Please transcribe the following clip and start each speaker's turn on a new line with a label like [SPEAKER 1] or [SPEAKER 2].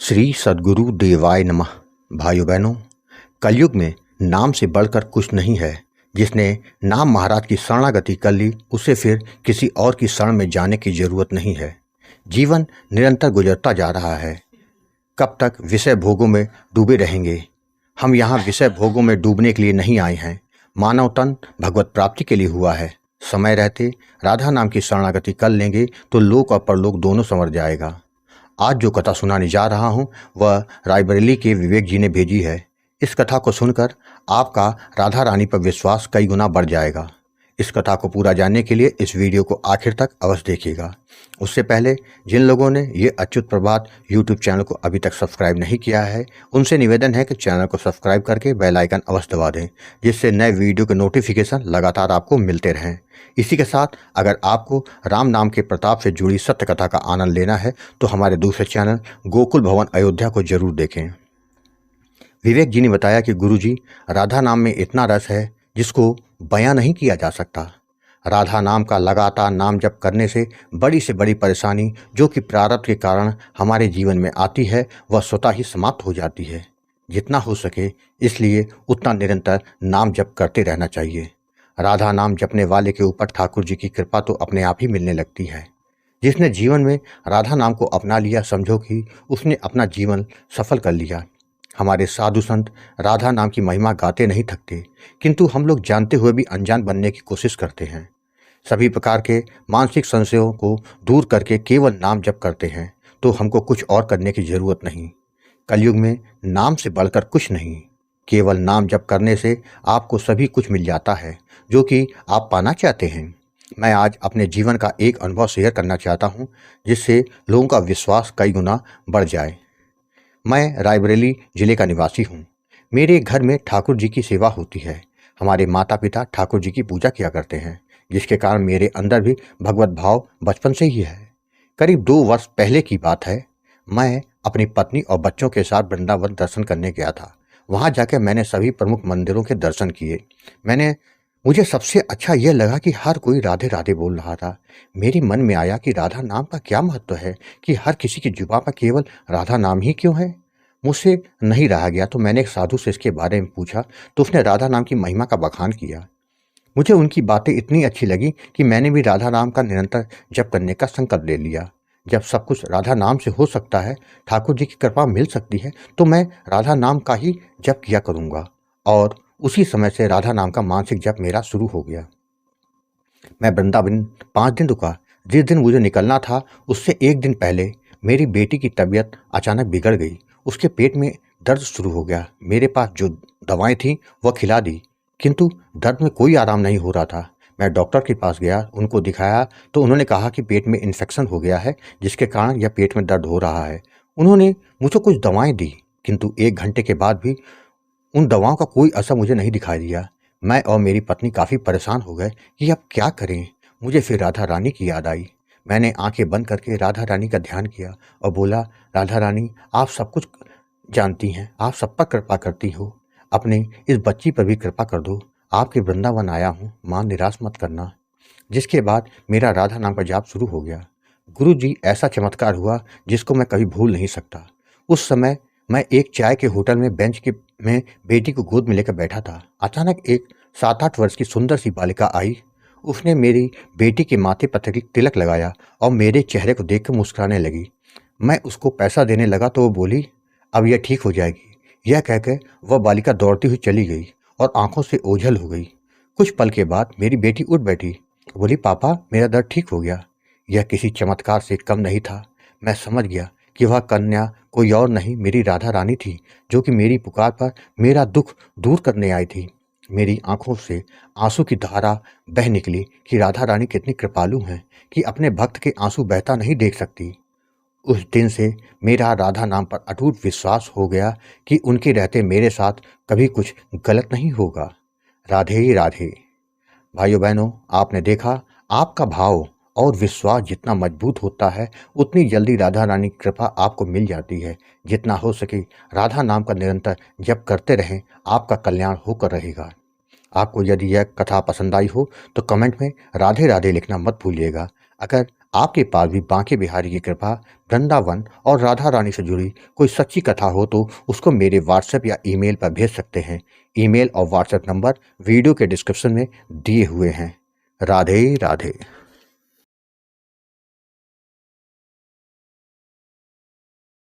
[SPEAKER 1] श्री सद्गुरु देवाय नमः। भाइयों बहनों, कलयुग में नाम से बढ़कर कुछ नहीं है। जिसने नाम महाराज की शरणागति कर ली, उसे फिर किसी और की शरण में जाने की जरूरत नहीं है। जीवन निरंतर गुजरता जा रहा है। कब तक विषय भोगों में डूबे रहेंगे? हम यहाँ विषय भोगों में डूबने के लिए नहीं आए हैं। मानव तन भगवत प्राप्ति के लिए हुआ है। समय रहते राधा नाम की शरणागति कर लेंगे तो लोक और परलोक दोनों संवर जाएगा। आज जो कथा सुनाने जा रहा हूँ वह रायबरेली के विवेक जी ने भेजी है। इस कथा को सुनकर आपका राधा रानी पर विश्वास कई गुना बढ़ जाएगा। इस कथा को पूरा जानने के लिए इस वीडियो को आखिर तक अवश्य देखिएगा। उससे पहले जिन लोगों ने ये अच्युत प्रभात यूट्यूब चैनल को अभी तक सब्सक्राइब नहीं किया है, उनसे निवेदन है कि चैनल को सब्सक्राइब करके बेल आइकन अवश्य दबा दें, जिससे नए वीडियो के नोटिफिकेशन लगातार आपको मिलते रहें। इसी के साथ अगर आपको राम नाम के प्रताप से जुड़ी सत्य कथा का आनंद लेना है तो हमारे दूसरे चैनल गोकुल भवन अयोध्या को जरूर देखें। विवेक जी ने बताया कि गुरुजी, राधा नाम में इतना रस है जिसको बयां नहीं किया जा सकता। राधा नाम का लगातार नाम जप करने से बड़ी परेशानी जो कि प्रारब्ध के कारण हमारे जीवन में आती है वह स्वतः ही समाप्त हो जाती है। जितना हो सके इसलिए उतना निरंतर नाम जप करते रहना चाहिए। राधा नाम जपने वाले के ऊपर ठाकुर जी की कृपा तो अपने आप ही मिलने लगती है। जिसने जीवन में राधा नाम को अपना लिया, समझो कि उसने अपना जीवन सफल कर लिया। हमारे साधु संत राधा नाम की महिमा गाते नहीं थकते, किंतु हम लोग जानते हुए भी अनजान बनने की कोशिश करते हैं। सभी प्रकार के मानसिक संशयों को दूर करके केवल नाम जप करते हैं, तो हमको कुछ और करने की जरूरत नहीं। कलयुग में नाम से बढ़कर कुछ नहीं। केवल नाम जप करने से आपको सभी कुछ मिल जाता है जो कि आप पाना चाहते हैं। मैं आज अपने जीवन का एक अनुभव शेयर करना चाहता हूँ, जिससे लोगों का विश्वास कई गुना बढ़ जाए। मैं रायबरेली जिले का निवासी हूँ। मेरे घर में ठाकुर जी की सेवा होती है। हमारे माता पिता ठाकुर जी की पूजा किया करते हैं, जिसके कारण मेरे अंदर भी भगवत भाव बचपन से ही है। करीब 2 वर्ष पहले की बात है। मैं अपनी पत्नी और बच्चों के साथ वृंदावन दर्शन करने गया था। वहाँ जाकर मैंने सभी प्रमुख मंदिरों के दर्शन किए। मुझे सबसे अच्छा यह लगा कि हर कोई राधे राधे बोल रहा था। मेरे मन में आया कि राधा नाम का क्या महत्व है कि हर किसी की जुबान पर केवल राधा नाम ही क्यों है। मुझसे नहीं रहा गया तो मैंने एक साधु से इसके बारे में पूछा, तो उसने राधा नाम की महिमा का बखान किया। मुझे उनकी बातें इतनी अच्छी लगी कि मैंने भी राधा नाम का निरंतर जप करने का संकल्प ले लिया। जब सब कुछ राधा नाम से हो सकता है, ठाकुर जी की कृपा मिल सकती है, तो मैं राधा नाम का ही जप किया करूँगा। और उसी समय से राधा नाम का मानसिक जप मेरा शुरू हो गया। मैं वृंदावन 5 दिन रुका। जिस दिन मुझे निकलना था उससे एक दिन पहले मेरी बेटी की तबीयत अचानक बिगड़ गई। उसके पेट में दर्द शुरू हो गया। मेरे पास जो दवाएं थीं वह खिला दी, किंतु दर्द में कोई आराम नहीं हो रहा था। मैं डॉक्टर के पास गया, उनको दिखाया तो उन्होंने कहा कि पेट में इन्फेक्शन हो गया है, जिसके कारण यह पेट में दर्द हो रहा है। उन्होंने मुझे कुछ दवाएं दी, किंतु 1 घंटे के बाद भी उन दवाओं का कोई असर मुझे नहीं दिखाई दिया। मैं और मेरी पत्नी काफ़ी परेशान हो गए कि अब क्या करें। मुझे फिर राधा रानी की याद आई। मैंने आंखें बंद करके राधा रानी का ध्यान किया और बोला, राधा रानी, आप सब कुछ जानती हैं, आप सब पर कृपा करती हो, अपने इस बच्ची पर भी कृपा कर दो। आपके वृंदावन आया हूँ, माँ निराश मत करना। जिसके बाद मेरा राधा नाम का जाप शुरू हो गया। गुरु जी, ऐसा चमत्कार हुआ जिसको मैं कभी भूल नहीं सकता। उस समय मैं एक चाय के होटल में बेंच के में बेटी को गोद में लेकर बैठा था। अचानक एक 7-8 वर्ष की सुंदर सी बालिका आई। उसने मेरी बेटी के माथे पर तिलक लगाया और मेरे चेहरे को देखकर मुस्कुराने लगी। मैं उसको पैसा देने लगा तो वो बोली, अब यह ठीक हो जाएगी। यह कहकर वह बालिका दौड़ती हुई चली गई और आंखों से ओझल हो गई। कुछ पल के बाद मेरी बेटी उठ बैठी, बोली, पापा, मेरा दर्द ठीक हो गया। यह किसी चमत्कार से कम नहीं था। मैं समझ गया कि वह कन्या कोई और नहीं, मेरी राधा रानी थी, जो कि मेरी पुकार पर मेरा दुख दूर करने आई थी। मेरी आंखों से आंसू की धारा बह निकली कि राधा रानी कितनी कृपालु हैं कि अपने भक्त के आंसू बहता नहीं देख सकती। उस दिन से मेरा राधा नाम पर अटूट विश्वास हो गया कि उनके रहते मेरे साथ कभी कुछ गलत नहीं होगा। राधे ही राधे। भाइयों बहनों, आपने देखा, आपका भाव और विश्वास जितना मजबूत होता है उतनी जल्दी राधा रानी की कृपा आपको मिल जाती है। जितना हो सके राधा नाम का निरंतर जप करते रहें, आपका कल्याण होकर रहेगा। आपको यदि यह कथा पसंद आई हो तो कमेंट में राधे राधे लिखना मत भूलिएगा। अगर आपके पास भी बांके बिहारी की कृपा, वृंदावन और राधा रानी से जुड़ी कोई सच्ची कथा हो तो उसको मेरे व्हाट्सएप या ईमेल पर भेज सकते हैं। ईमेल और व्हाट्सएप नंबर वीडियो के डिस्क्रिप्शन में दिए हुए हैं। राधे राधे।